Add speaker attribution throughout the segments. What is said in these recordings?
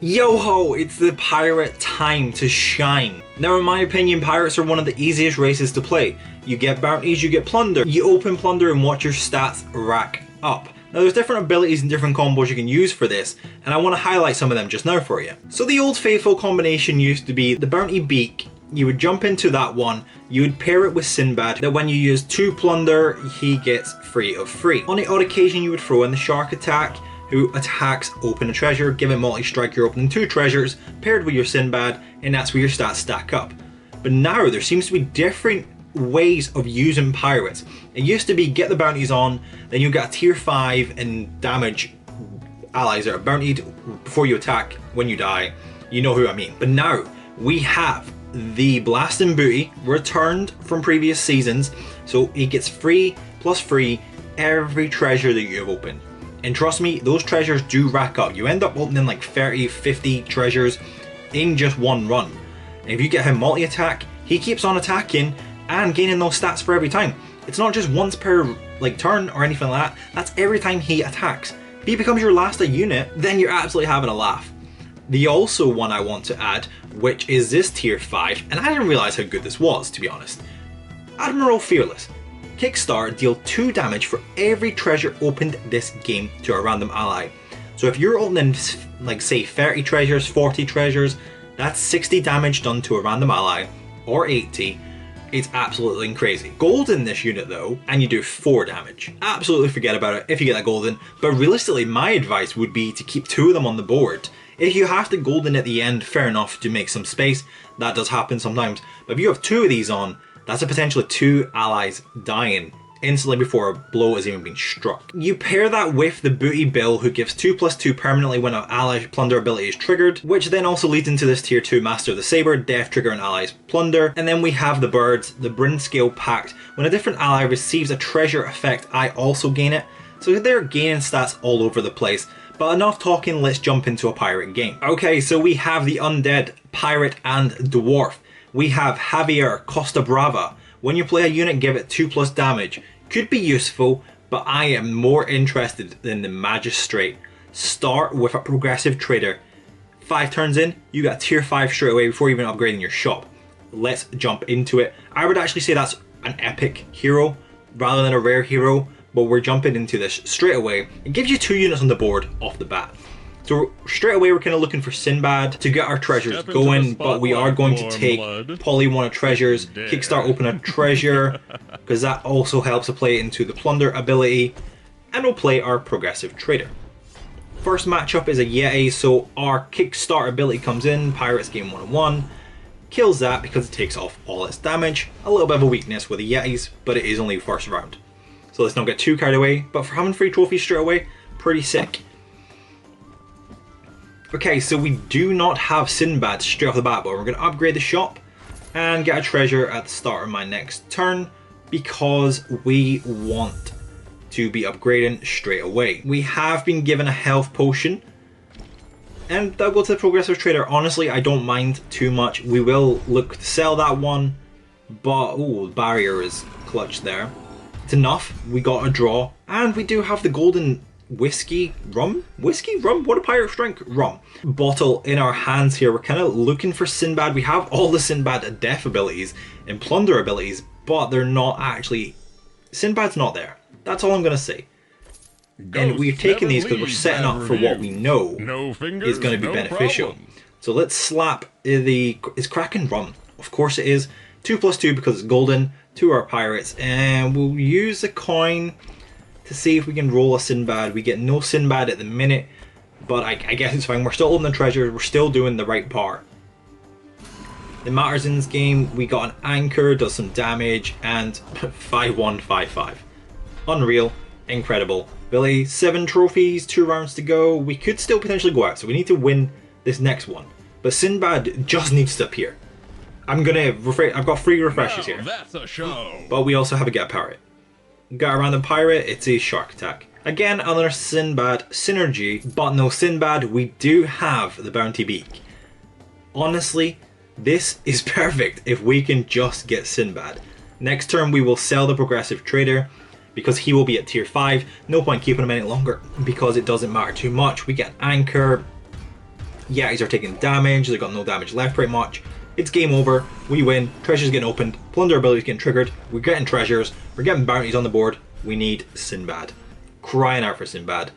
Speaker 1: Yo ho, it's the pirate time to shine. Now in my opinion, pirates are one of the easiest races to play. You get bounties, you get plunder. You open plunder and watch your stats rack up. Now there's different abilities and different combos you can use for this, and I want to highlight some of them just now for you. So the old faithful combination used to be the bounty beak. You would jump into that one, you would pair it with Sinbad, that when you use 2 plunder, he gets free of free. On the odd occasion you would throw in the shark attack, who attacks open a treasure, give it multi-strike, you're opening 2 treasures, paired with your Sinbad, and that's where your stats stack up. But now there seems to be different ways of using pirates. It used to be get the bounties on, then you get a tier 5 and damage allies that are bountied before you attack when you die. You know who I mean. But now we have the blasting booty returned from previous seasons, so he gets free plus free every treasure that you have opened. And trust me, those treasures do rack up. You end up opening like 30, 50 treasures in just one run. And if you get him multi-attack, he keeps on attacking and gaining those stats for every time. It's not just once per turn or anything like that. That's every time he attacks. If he becomes your last unit, then you're absolutely having a laugh. The also one I want to add, which is this tier 5, and I didn't realize how good this was, to be honest. Admiral Fearless. Kickstart, deal 2 damage for every treasure opened this game to a random ally. So if you're opening, like say 30 treasures, 40 treasures, that's 60 damage done to a random ally, or 80. It's absolutely crazy. Golden this unit though, and you do 4 damage. Absolutely forget about it if you get that golden, but realistically my advice would be to keep 2 of them on the board. If you have to golden at the end, fair enough, to make some space, that does happen sometimes, but if you have 2 of these on, that's a potentially 2 allies dying instantly before a blow has even been struck. You pair that with the Booty Bill, who gives 2+2 permanently when an ally plunder ability is triggered, which then also leads into this tier 2 Master of the Saber, death trigger an ally's plunder. And then we have the birds, the Bryn Scale Pact. When a different ally receives a treasure effect, I also gain it. So they're gaining stats all over the place. But enough talking, let's jump into a pirate game. Okay, so we have the Undead, Pirate and Dwarf. We have Javier Costa Brava. When you play a unit, give it 2+ damage. Could be useful, but I am more interested in the Magistrate. Start with a progressive trader. 5 turns in, you got tier 5 straight away before even upgrading your shop. Let's jump into it. I would actually say that's an epic hero rather than a rare hero, but we're jumping into this straight away. It gives you 2 units on the board off the bat. So straight away we're kind of looking for Sinbad to get our treasures going, but we are going to take Polly one of treasures, kickstart open a treasure, because that also helps to play into the plunder ability, and we'll play our progressive trader. First matchup is a Yeti, so our kickstart ability comes in, Pirates game 1-1, kills that because it takes off all its damage. A little bit of a weakness with the Yetis, but it is only first round. So let's not get too carried away, but for having 3 trophies straight away, pretty sick. Okay, so we do not have Sinbad straight off the bat, but we're going to upgrade the shop and get a treasure at the start of my next turn because we want to be upgrading straight away. We have been given a health potion, and I'll go to the progressive trader. Honestly, I don't mind too much. We will look to sell that one, but oh, barrier is clutch there. It's enough. We got a draw, and we do have the golden whiskey rum what a pirate drink rum bottle in our hands here. We're kind of looking for Sinbad. We have all the Sinbad death abilities and plunder abilities, but they're not actually, Sinbad's not there. That's all I'm gonna say. And we've taken these because we're setting up for what we know is going to be beneficial. So let's slap is Kraken rum. Of course it is. 2+2 because it's golden to our pirates, and we'll use a coin to see if we can roll a Sinbad. We get no Sinbad at the minute, but I guess it's fine. We're still opening treasures. We're still doing the right part. It matters in this game. We got an anchor, does some damage, and 5-1, 5-5. Unreal, incredible. Billy, 7 trophies, 2 rounds to go. We could still potentially go out, so we need to win this next one. But Sinbad just needs to appear. I've got 3 refreshes here.
Speaker 2: That's a show.
Speaker 1: But we also have a get pirate. Got a random pirate, it's a shark attack. Again, another Sinbad synergy, but no Sinbad, we do have the bounty beak. Honestly, this is perfect if we can just get Sinbad. Next turn we will sell the progressive trader because he will be at tier 5. No point keeping him any longer because it doesn't matter too much. We get anchor, Yatties are taking damage, they've got no damage left pretty much. It's game over, we win, treasures getting opened, plunder abilities getting triggered, we're getting treasures, we're getting bounties on the board, we need Sinbad. Crying out for Sinbad.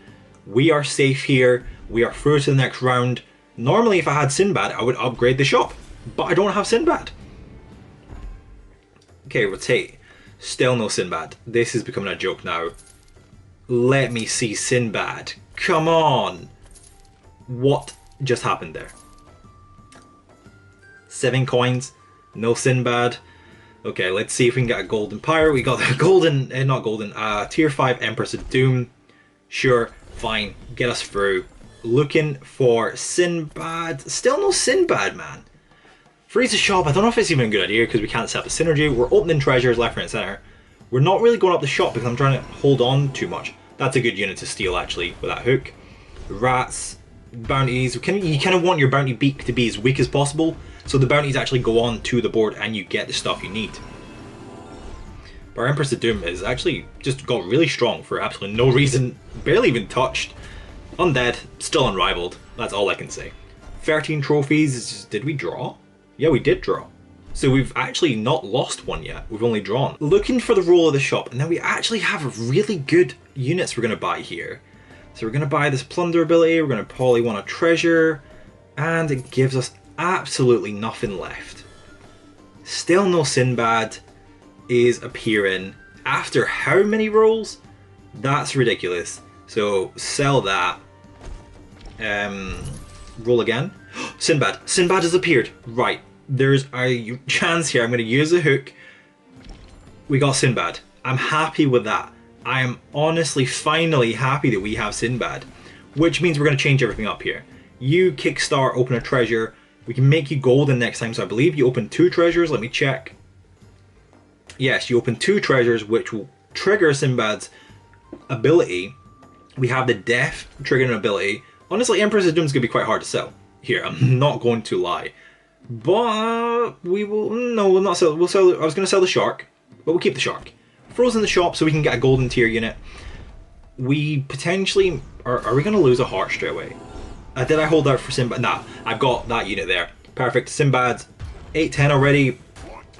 Speaker 1: We are safe here, we are through to the next round. Normally if I had Sinbad, I would upgrade the shop, but I don't have Sinbad. Okay, rotate. Still no Sinbad. This is becoming a joke now. Let me see Sinbad. Come on! What just happened there? 7 coins, no Sinbad. Okay, let's see if we can get a golden pirate. We got the golden, not golden, tier 5 Empress of Doom. Sure, fine, get us through. Looking for Sinbad. Still no Sinbad, man. Freeze the shop, I don't know if it's even a good idea because we can't set up a synergy. We're opening treasures left, right, and center. We're not really going up the shop because I'm trying to hold on too much. That's a good unit to steal actually with that hook. Rats, bounties. You kind of want your bounty beak to be as weak as possible so the bounties actually go on to the board and you get the stuff you need. But our Empress of Doom is actually just got really strong for absolutely no reason. Barely even touched. Undead, still unrivaled. That's all I can say. 13 trophies. Did we draw? Yeah, we did draw. So we've actually not lost one yet. We've only drawn. Looking for the roll of the shop. And then we actually have really good units we're going to buy here. So we're going to buy this plunder ability. We're going to probably want a treasure. And it gives us absolutely nothing left. Still no Sinbad is appearing. After how many rolls? That's ridiculous. So sell that. Roll again. Sinbad. Sinbad has appeared. Right. There's a chance here. I'm going to use the hook. We got Sinbad. I'm happy with that. I am honestly finally happy that we have Sinbad. Which means we're going to change everything up here. You kickstart, open a treasure. We can make you golden next time. So I believe you open 2 treasures. Let me check. Yes, you open 2 treasures which will trigger Sinbad's ability. We have the death triggering ability. Honestly, Empress of Doom is going to be quite hard to sell. Here, I'm not going to lie. But we will... No, we'll not sell... We'll sell... I was going to sell the shark, but we'll keep the shark. Frozen the shop so we can get a golden tier unit. We potentially... Are we going to lose a heart straight away? Did I hold out for Sinbad? Nah, I've got that unit there. Perfect. Sinbad, 8-10 already.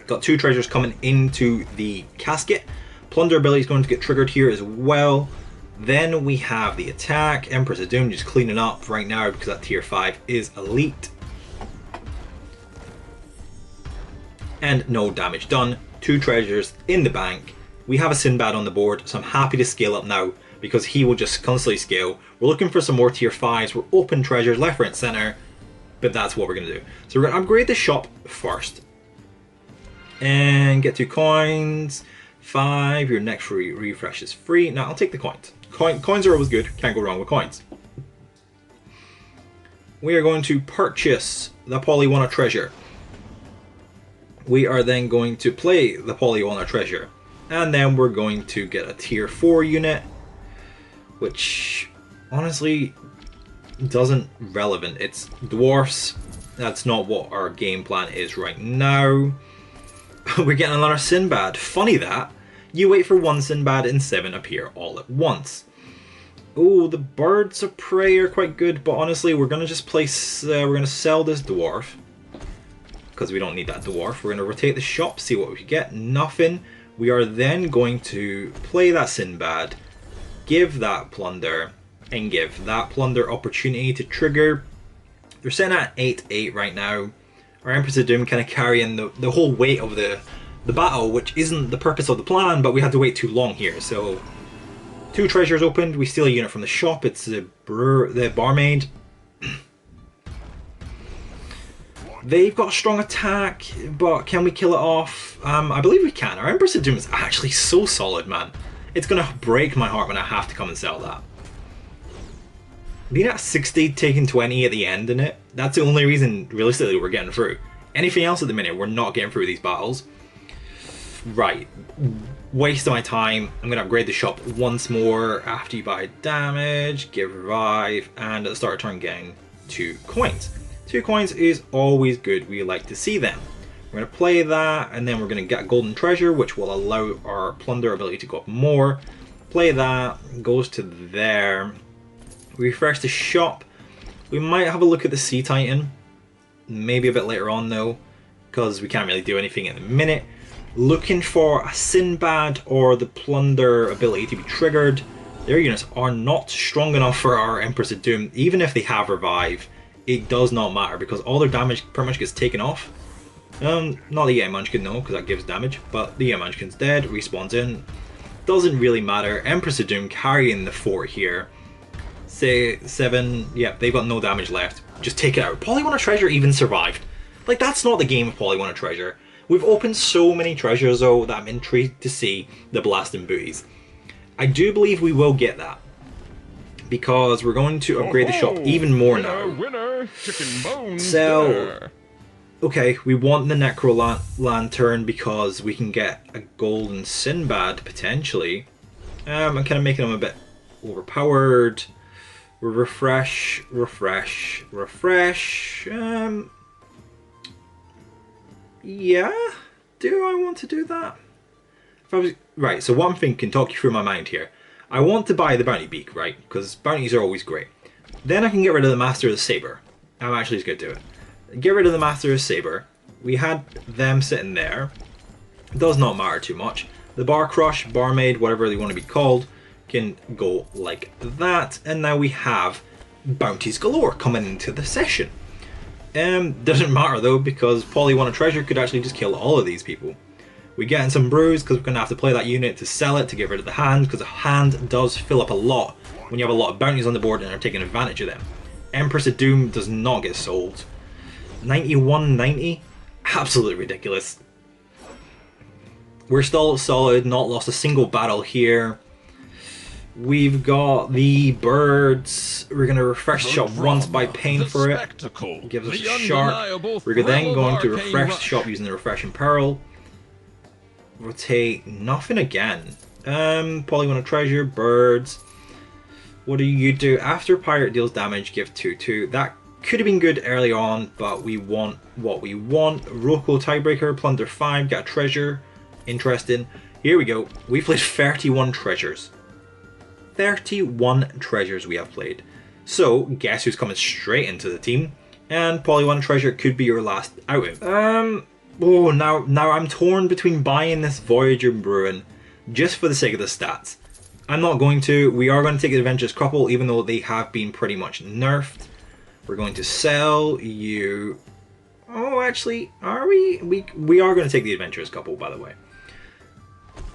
Speaker 1: Got 2 treasures coming into the casket. Plunder ability is going to get triggered here as well. Then we have the attack. Empress of Doom just cleaning up right now because that tier 5 is elite. And no damage done. 2 treasures in the bank. We have a Sinbad on the board, so I'm happy to scale up now because he will just constantly scale. We're looking for some more tier 5s. We're open treasures left, right, and center. But that's what we're going to do. So we're going to upgrade the shop first. And get 2 coins. 5. Your next refresh is free. Now I'll take the coins. Coins are always good. Can't go wrong with coins. We are going to purchase the Polywana treasure. We are then going to play the Polywana treasure. And then we're going to get a tier 4 unit. Which, honestly, doesn't relevant. It's dwarfs. That's not what our game plan is right now. We're getting another Sinbad. Funny that. You wait for 1 Sinbad and 7 appear all at once. Oh, the birds of prey are quite good, but honestly, we're going to just place... we're going to sell this dwarf. Because we don't need that dwarf. We're going to rotate the shop, see what we get. Nothing. We are then going to play that Sinbad, give that plunder, and give that plunder opportunity to trigger. They're sitting at 8-8 right now. Our Empress of Doom kind of carrying the whole weight of the battle, which isn't the purpose of the plan, but we had to wait too long here. So 2 treasures opened. We steal a unit from the shop. It's the barmaid. They've got a strong attack, but can we kill it off? I believe we can. Our Empress of Doom is actually so solid, man. It's going to break my heart when I have to come and sell that. Being at 60, taking 20 at the end in it, that's the only reason, realistically, we're getting through. Anything else at the minute, we're not getting through these battles. Right. Waste of my time. I'm going to upgrade the shop once more. After you buy damage, give revive, and at the start of turn getting 2 coins. 2 coins is always good. We like to see them. We're going to play that, and then we're going to get a golden treasure, which will allow our plunder ability to go up more. Play that, goes to there. Refresh the shop. We might have a look at the Sea Titan, maybe a bit later on though, because we can't really do anything in a minute. Looking for a Sinbad or the Plunder ability to be triggered. Their units are not strong enough for our Empress of Doom. Even if they have Revive, it does not matter because all their damage pretty much gets taken off. Not the Yeti Munchkin, no, because that gives damage, but the Yeti Munchkin's dead, respawns in. Doesn't really matter. Empress of Doom carrying the fort here. Say 7, yeah, they've got no damage left. Just take it out. Polywana Treasure even survived. Like, that's not the game of Polywana Treasure. We've opened so many treasures though that I'm intrigued to see the blasting booties. I do believe we will get that, because we're going to upgrade the shop even more now.
Speaker 2: Winner, chicken bones.
Speaker 1: So, okay, we want the Necro Lantern because we can get a golden Sinbad potentially. I'm kind of making them a bit overpowered. Refresh. Yeah, do I want to do that? Right, so what I'm thinking, talk you through my mind here. I want to buy the Bounty Beak, right? Because bounties are always great. Then I can get rid of the Master of the Saber. I'm actually just going to do it. Get rid of the Master of the Saber. We had them sitting there. It does not matter too much. The Bar Crush, Barmaid, whatever they want to be called, can go like that. And now we have bounties galore coming into the session. Doesn't matter though, because Polywana Treasure could actually just kill all of these people. We get in some brews because we're going to have to play that unit to sell it to get rid of the hand, because the hand does fill up a lot when you have a lot of bounties on the board and are taking advantage of them. Empress of Doom does not get sold. 9190? Absolutely ridiculous. We're still solid, not lost a single battle here. We've got the birds. We're going to refresh the shop once by paying for it. Gives us a shark. We're then going to refresh the shop using the refreshing pearl. Rotate nothing again. Polywana Treasure, birds. What do you do? After pirate deals damage, give 2/2. That could have been good early on, but we want what we want. Roko Tiebreaker, Plunder 5, got a treasure. Interesting. Here we go. We've played 31 treasures. 31 treasures we have played. So, guess who's coming straight into the team? And Polywana Treasure could be your last outing. Oh, now I'm torn between buying this Voyager Bruin just for the sake of the stats. I'm not going to. We are going to take the Adventurous Couple, even though they have been pretty much nerfed. We're going to sell you. Oh, actually, are we? We are going to take the Adventurous Couple, by the way.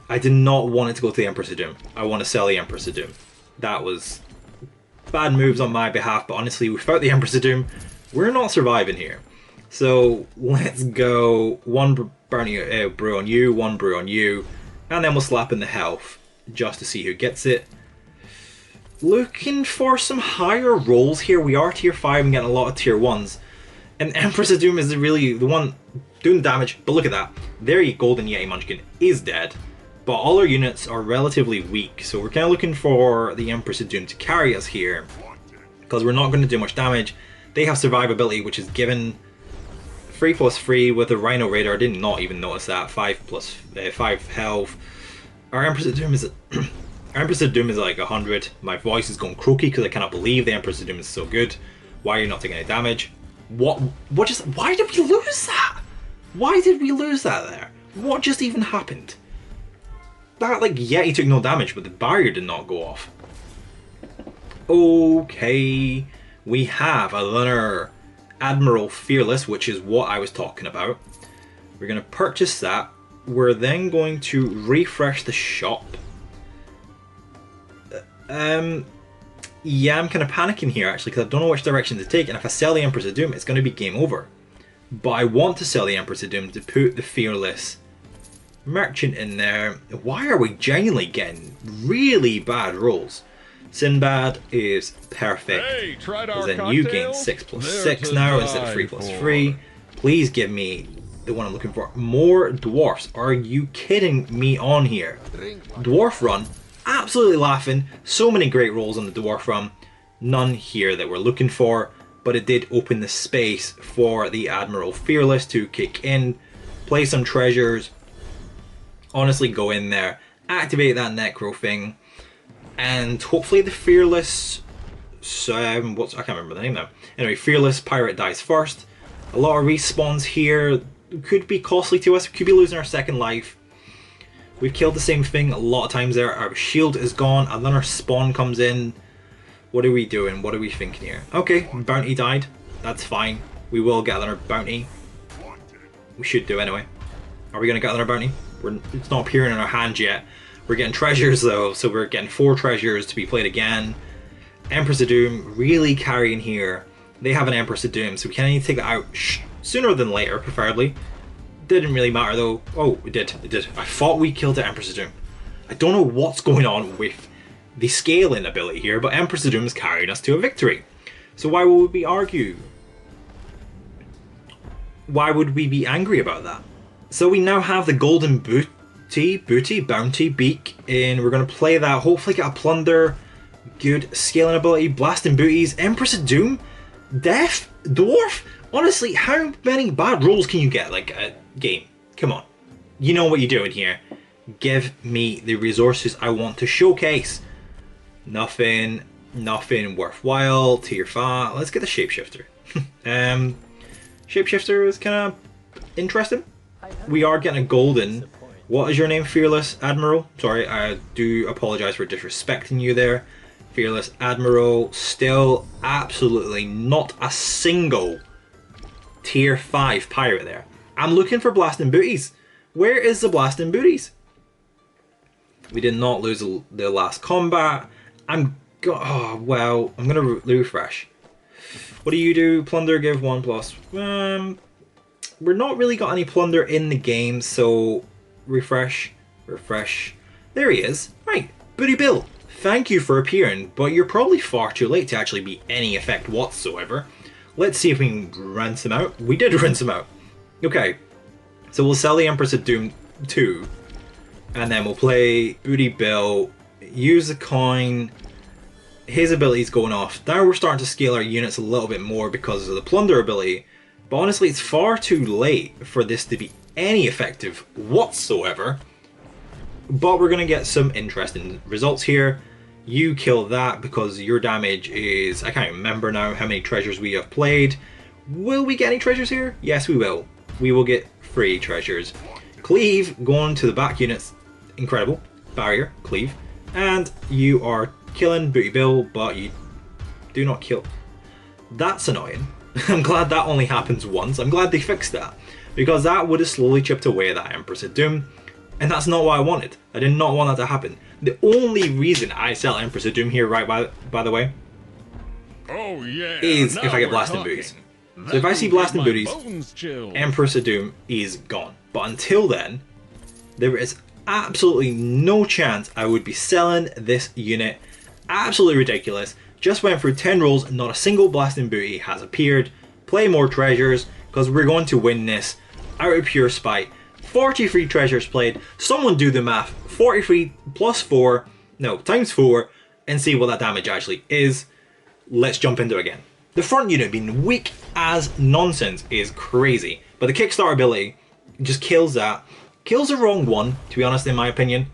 Speaker 1: I did not want it to go to the Empress of Doom. I want to sell the Empress of Doom. That was bad moves on my behalf, but honestly, without the Empress of Doom, we're not surviving here. So let's go one bounty brew on you, one brew on you, and then we'll slap in the health just to see who gets it. Looking for some higher rolls here. We are tier 5 and getting a lot of tier 1s. And Empress of Doom is really the one doing damage, but look at that. Their golden Yeti Munchkin is dead. But all our units are relatively weak, so we're kind of looking for the Empress of Doom to carry us here, because we're not going to do much damage. They have survivability, which is given 3+3 with the Rhino Raider. I did not even notice that. 5 health. Our Empress of Doom is Empress of Doom is like 100. My voice is going croaky because I cannot believe the Empress of Doom is so good. Why are you not taking any damage? Why did we lose that? Why did we lose that there? What just even happened? That, like, Yeti took no damage, but the barrier did not go off. Okay, we have another Admiral Fearless, which is what I was talking about. We're going to purchase that. We're then going to refresh the shop. Yeah, I'm kind of panicking here, actually, because I don't know which direction to take, and if I sell the Empress of Doom, it's going to be game over. But I want to sell the Empress of Doom to put the Fearless Merchant in there. Why are we genuinely getting really bad rolls? Sinbad is perfect.
Speaker 2: Hey,
Speaker 1: because then you gain 6+6 now instead of 3+3. Please give me the one I'm looking for. More dwarfs. Are you kidding me on here? Dwarf run. Absolutely laughing. So many great rolls on the dwarf run. None here that we're looking for, but it did open the space for the Admiral Fearless to kick in, play some treasures. Honestly, go in there, activate that Necro thing, and hopefully the Fearless I can't remember the name now. Anyway, Fearless Pirate dies first. A lot of respawns here. Could be costly to us. We could be losing our second life. We've killed the same thing a lot of times there. Our shield is gone, and then our spawn comes in. What are we doing? What are we thinking here? Okay, bounty died. That's fine. We will get another bounty. We should do anyway. Are we going to get another bounty? It's not appearing in our hand yet. We're getting treasures though, so we're getting 4 treasures to be played again. Empress of Doom really carrying here. They have an Empress of Doom, so we can only take that out sooner than later, preferably. Didn't really matter though. Oh, it did. It did. I thought we killed the Empress of Doom. I don't know what's going on with the scaling ability here, but Empress of Doom is carrying us to a victory. So why would we argue? Why would we be angry about that? So we now have the golden bounty beak, and we're going to play that, hopefully get a plunder, good scaling ability, blasting booties, Empress of Doom, death, dwarf. Honestly, how many bad rolls can you get like a game? Come on, you know what you're doing here. Give me the resources I want to showcase. Nothing worthwhile. Tier 5. Let's get the shapeshifter. Shapeshifter is kind of interesting. We are getting a golden. What is your name, Fearless Admiral? Sorry, I do apologize for disrespecting you there. Fearless Admiral. Still absolutely not a single tier 5 pirate there. I'm looking for blasting booties. Where is the blasting booties? We did not lose the last combat. Oh, well, I'm going to refresh. What do you do? Plunder, give 1+. We're not really got any plunder in the game, so refresh. There he is. Right, Booty Bill. Thank you for appearing, but you're probably far too late to actually be any effect whatsoever. Let's see if we can rinse him out. We did rinse him out. Okay, so we'll sell the Empress of Doom 2, and then we'll play Booty Bill, use the coin. His ability's going off. Now we're starting to scale our units a little bit more because of the plunder ability. But honestly, it's far too late for this to be any effective whatsoever. But we're going to get some interesting results here. You kill that because your damage is... I can't remember now how many treasures we have played. Will we get any treasures here? Yes, we will. We will get 3 treasures. Cleave, going to the back units. Incredible. Barrier, cleave. And you are killing Booty Bill, but you do not kill. That's annoying. I'm glad that only happens once. I'm glad they fixed that, because that would have slowly chipped away at that Empress of Doom, and that's not what I wanted. I did not want that to happen. The only reason I sell Empress of Doom here, right by the way, is if I get blasting booties. So if I see blasting booties, Empress of Doom is gone. But until then, there is absolutely no chance I would be selling this unit. Absolutely ridiculous. Just went through 10 rolls, not a single blasting booty has appeared. Play more treasures, because we're going to win this out of pure spite. 43 treasures played. Someone do the math. 43 plus 4, no, times 4, and see what that damage actually is. Let's jump into it again. The front unit being weak as nonsense is crazy, but the Kickstarter ability just kills that. Kills the wrong one, to be honest, in my opinion.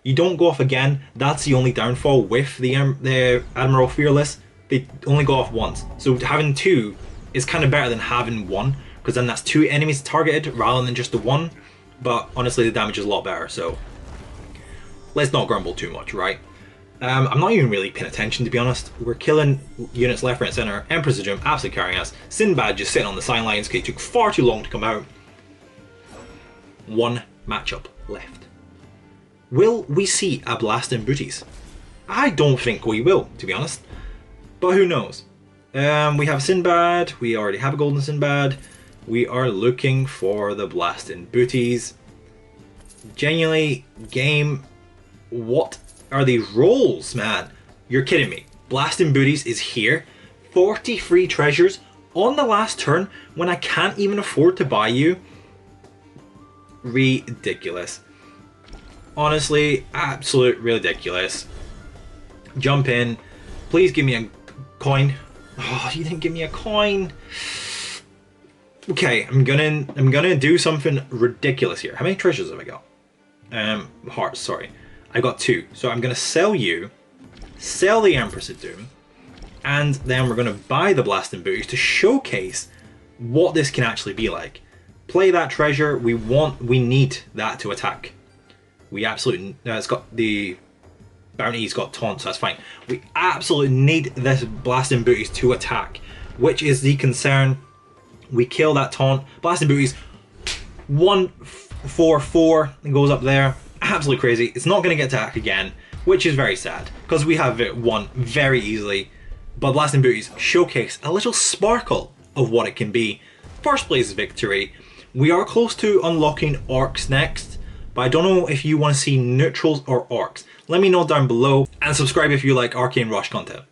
Speaker 1: You don't go off again. That's the only downfall with the Admiral Fearless. They only go off once. So having 2 is kind of better than having 1, because then that's 2 enemies targeted rather than just the 1. But honestly, the damage is a lot better, so let's not grumble too much, right? I'm not even really paying attention, to be honest. We're killing units left, right, and center. Empress of Doom absolutely carrying us. Sinbad just sitting on the sidelines because it took far too long to come out. 1 matchup left. Will we see a blasting booties? I don't think we will, to be honest. But who knows? We have Sinbad. We already have a golden Sinbad. We are looking for the blasting booties. Genuinely, game, what are these rolls, man? You're kidding me. Blasting booties is here. 43 treasures on the last turn when I can't even afford to buy you. Ridiculous. Honestly, absolute ridiculous. Jump in. Please give me a coin. Oh, you didn't give me a coin. Okay, I'm gonna do something ridiculous here. How many treasures have I got? Hearts, sorry. I got 2. So I'm gonna sell you, sell the Empress of Doom, And then we're going to buy the blasting booties to showcase what this can actually be like. Play that treasure. We need that to attack. We absolutely, it's got the bounty's got taunt, so that's fine. We absolutely need this blasting booties to attack, which is the concern. We kill that taunt. Blasting booties, 144 goes up there. Absolutely crazy. It's not going to get to attack again, which is very sad because we have it won very easily. But blasting booties showcase a little sparkle of what it can be. First place victory. We are close to unlocking orcs next, but I don't know if you want to see neutrals or orcs. Let me know down below, and subscribe if you like Arcane Rush content.